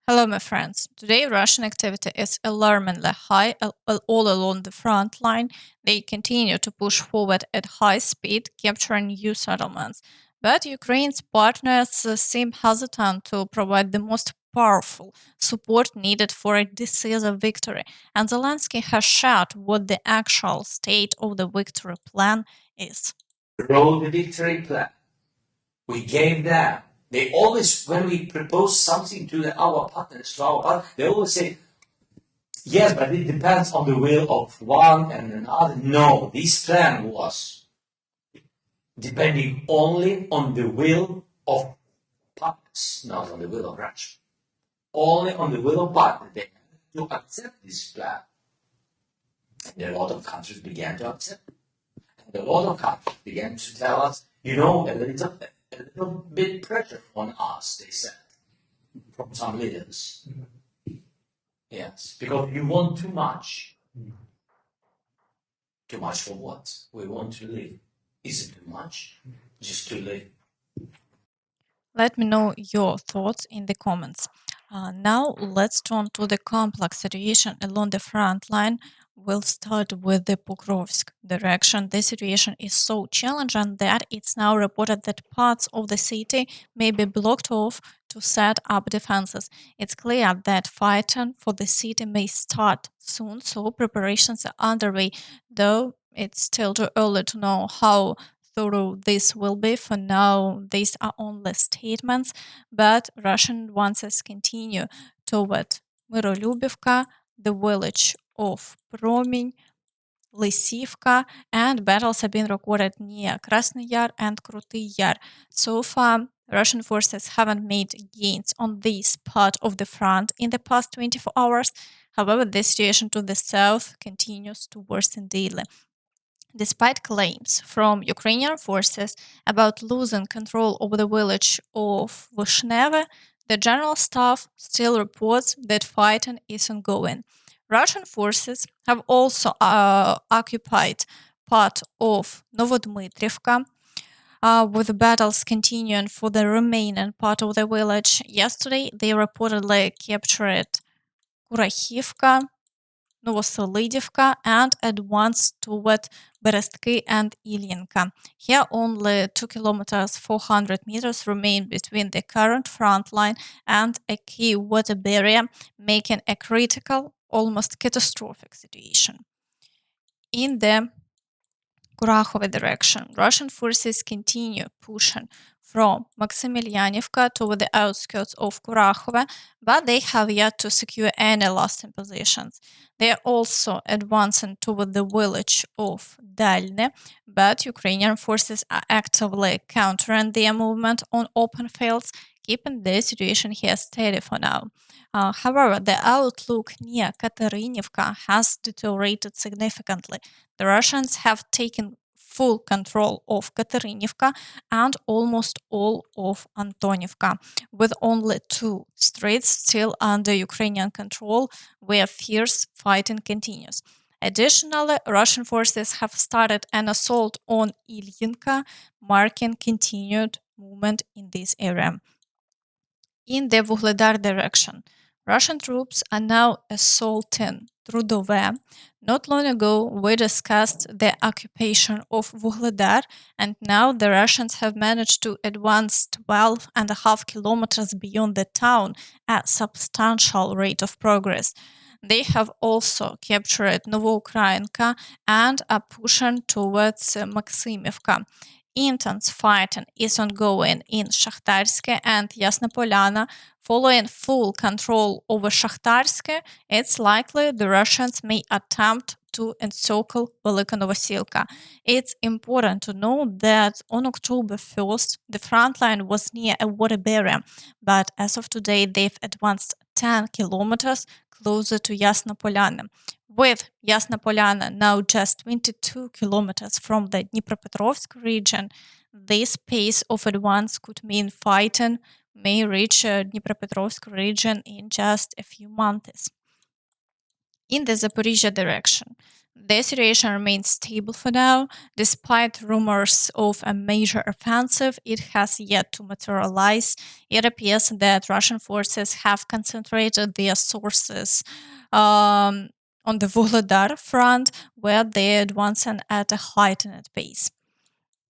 Hello, my friends. Today, Russian activity is alarmingly high all along the front line. They continue to push forward at high speed, capturing new settlements. But Ukraine's partners seem hesitant to provide the most powerful support needed for a decisive victory. And Zelensky has shared what the actual state of the victory plan is. Wrote the victory plan. We gave them. They always, when we propose something to our partners, they always say, yes, but it depends on the will of one and another. No, this plan was depending only on the will of partners, not on the will of Russia. Only on the will of partners. They had to accept this plan. And a lot of countries began to accept it. And a lot of countries began to tell us, a little bit pressure on us, they said, from some leaders. Yes, because you want too much. Too much for what? We want to live. Is it too much? Just to live. Let me know your thoughts in the comments. Now let's turn to the complex situation along the front line. We'll start with the Pokrovsk direction. The situation is so challenging that it's now reported that parts of the city may be blocked off to set up defenses. It's clear that fighting for the city may start soon, so preparations are underway, though it's still too early to know how thorough this will be. For now, these are only statements, but Russian advances continue toward Myrolюбівка, the village of Promень, Lysivka, and battles have been recorded near Krasny Yar and Krutый Yar. So far, Russian forces haven't made gains on this part of the front in the past 24 hours. However, the situation to the south continues to worsen daily. Despite claims from Ukrainian forces about losing control over the village of Vyshneve, the general staff still reports that fighting is ongoing. Russian forces have also occupied part of Novodmitrivka, with battles continuing for the remaining part of the village. Yesterday, they reportedly captured Kurakhove, Novoselidivka, and advanced toward Berestki and Ilyinka. Here, only 2 kilometers 400 meters remain between the current front line and a key water barrier, making a critical, almost catastrophic situation. In the Kurakhove direction, Russian forces continue pushing from Maximilianivka toward the outskirts of Kurakhove, but they have yet to secure any lasting positions. They are also advancing toward the village of Dalne, but Ukrainian forces are actively countering their movement on open fields, keeping the situation here steady for now. However, the outlook near Katerynivka has deteriorated significantly. The Russians have taken full control of Katerynivka and almost all of Antonivka, with only 2 streets still under Ukrainian control, where fierce fighting continues. Additionally, Russian forces have started an assault on Ilyinka, marking continued movement in this area. In the Vuhledar direction, Russian troops are now assaulting Trudove. Not long ago, we discussed the occupation of Vuhledar, and now the Russians have managed to advance 12.5 kilometers beyond the town, a substantial rate of progress. They have also captured Novoukrainka and are pushing towards Maximivka. Intense fighting is ongoing in Shakhtarsk and Yasna Polyana. Following full control over Shakhtarsk, it's likely the Russians may attempt to encircle Velika Novosilka. It's important to note that on October 1st, the front line was near a water barrier, but as of today, they've advanced 10 kilometers closer to Yasna Polyana. With Yasna Polyana now just 22 kilometers from the Dnipropetrovsk region, this pace of advance could mean fighting may reach Dnipropetrovsk region in just a few months. In the Zaporizhia direction, The situation remains stable for now. Despite rumors of a major offensive, it has yet to materialize. It appears that Russian forces have concentrated their sources on the Vuhledar front, where they are advancing at a heightened pace.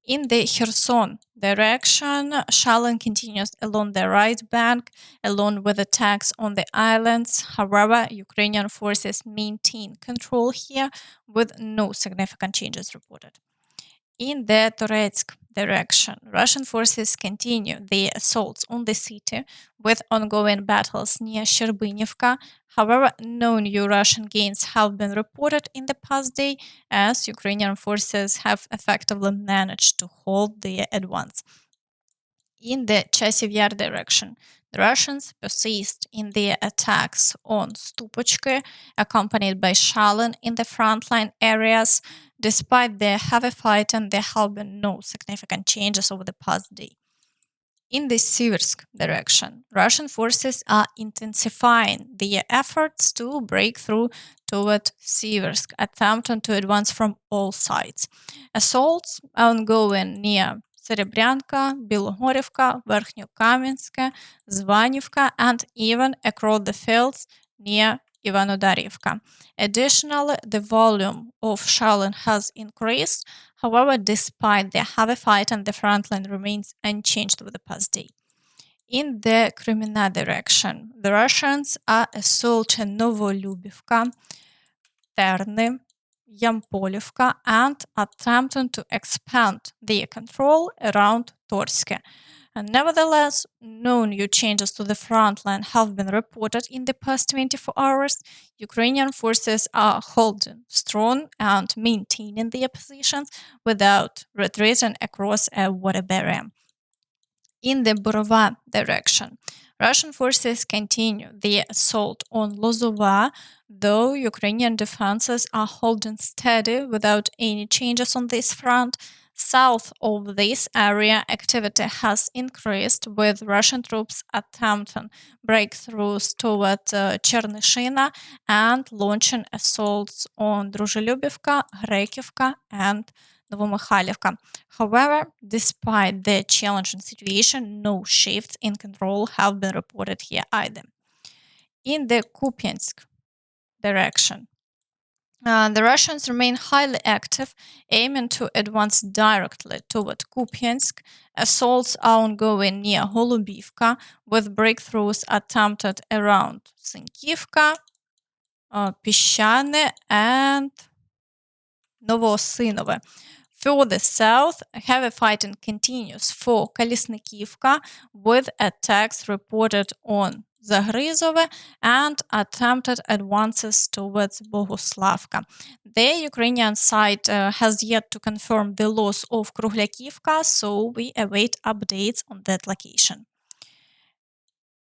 In the Kherson direction, shelling continues along the right bank, along with attacks on the islands. However, Ukrainian forces maintain control here with no significant changes reported. In the Toretsk direction, Russian forces continue their assaults on the city with ongoing battles near Shcherbynivka. However, no new Russian gains have been reported in the past day, as Ukrainian forces have effectively managed to hold their advance. In the Chasiv Yar direction, the Russians persist in their attacks on Stupochka, accompanied by shelling in the frontline areas. Despite the heavy fighting, there have been no significant changes over the past day. In the Siversk direction, Russian forces are intensifying their efforts to break through toward Siversk, attempting to advance from all sides. Assaults are ongoing near Serebryanka, Bilogorivka, Verkhnyokamensky, Zvanivka, and even across the fields near Ivanodarivka. Additionally, the volume of shelling has increased. However, despite the heavy fighting, the front line remains unchanged over the past day. In the Kreminna direction, the Russians are assaulting Novolyubivka, Terny, Yampolivka, and attempting to expand their control around Torske. And nevertheless, no new changes to the front line have been reported in the past 24 hours. Ukrainian forces are holding strong and maintaining their positions without retreating across a water barrier. In the Borova direction, Russian forces continue their assault on Lozova, though Ukrainian defenses are holding steady without any changes on this front. South of this area, activity has increased, with Russian troops attempting breakthroughs toward Chernyshina and launching assaults on Druzhelyubivka, Grekivka, and Novomykhailivka. However, despite the challenging situation, no shifts in control have been reported here either. In the Kupiansk direction, the Russians remain highly active, aiming to advance directly toward Kupiansk. Assaults are ongoing near Holubivka, with breakthroughs attempted around Sinkivka, Pishane, and Novosynove. Further south, heavy fighting continues for Kolesnikivka, with attacks reported on Zagryzove and attempted advances towards Boguslavka. The Ukrainian side has yet to confirm the loss of Kruhlякivka, so we await updates on that location.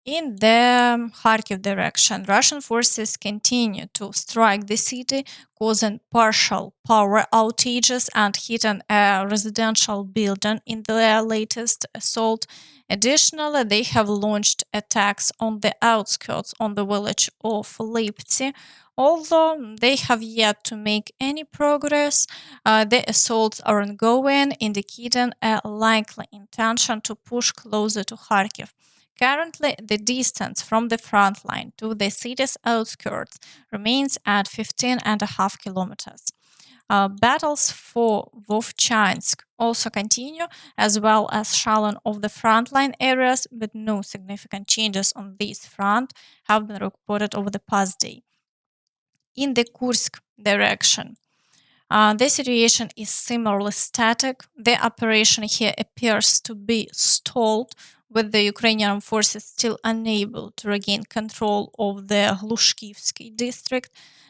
In the Kharkiv direction, Russian forces continue to strike the city, causing partial power outages and hitting a residential building in their latest assault. Additionally, they have launched attacks on the outskirts on the village of Liptsi. Although they have yet to make any progress, the assaults are ongoing, indicating a likely intention to push closer to Kharkiv. Currently, the distance from the front line to the city's outskirts remains at 15.5 kilometers. Battles for Vovchansk also continue, as well as shelling of the frontline areas, but no significant changes on this front have been reported over the past day. In the Kursk direction, the situation is similarly static. The operation here appears to be stalled, with the Ukrainian forces still unable to regain control of the Glushkivsky district,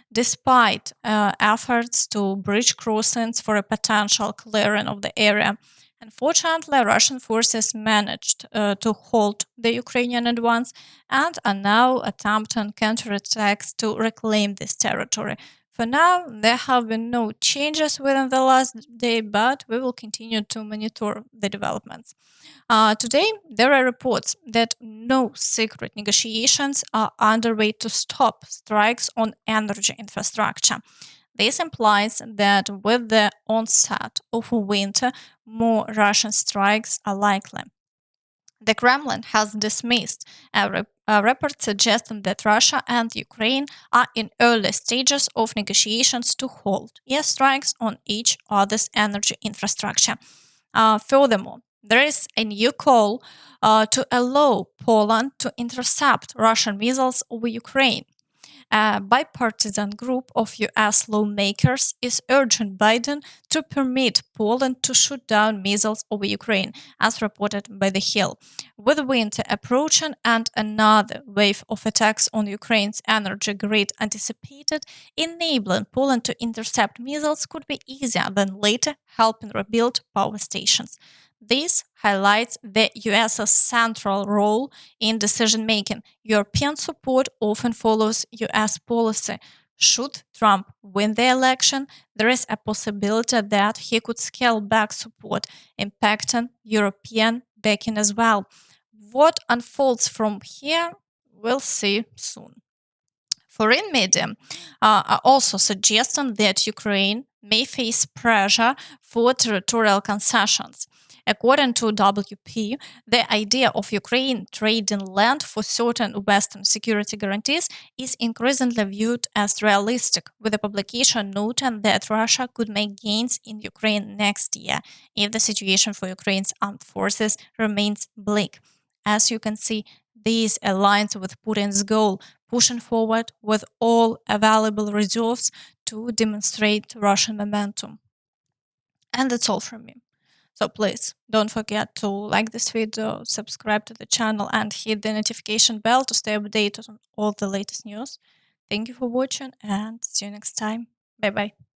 despite efforts to bridge crossings for a potential clearing of the area. Unfortunately, Russian forces managed to halt the Ukrainian advance and are now attempting counterattacks to reclaim this territory. For now, there have been no changes within the last day, but we will continue to monitor the developments. Today, there are reports that no secret negotiations are underway to stop strikes on energy infrastructure. This implies that with the onset of winter, more Russian strikes are likely. The Kremlin has dismissed a report suggesting that Russia and Ukraine are in early stages of negotiations to halt airstrikes on each other's energy infrastructure. Furthermore, there is a new call to allow Poland to intercept Russian missiles over Ukraine. A bipartisan group of US lawmakers is urging Biden to permit Poland to shoot down missiles over Ukraine, as reported by The Hill. With winter approaching and another wave of attacks on Ukraine's energy grid anticipated, enabling Poland to intercept missiles could be easier than later helping rebuild power stations. This highlights the US's central role in decision making. European support often follows US policy. Should Trump win the election, there is a possibility that he could scale back support, impacting European backing as well. What unfolds from here, we'll see soon. Foreign media are also suggesting that Ukraine may face pressure for territorial concessions. According to WP, the idea of Ukraine trading land for certain Western security guarantees is increasingly viewed as realistic, with the publication noting that Russia could make gains in Ukraine next year if the situation for Ukraine's armed forces remains bleak. As you can see, this aligns with Putin's goal, pushing forward with all available reserves to demonstrate Russian momentum. And that's all from me. So please don't forget to like this video, subscribe to the channel, and hit the notification bell to stay updated on all the latest news. Thank you for watching and see you next time. Bye bye.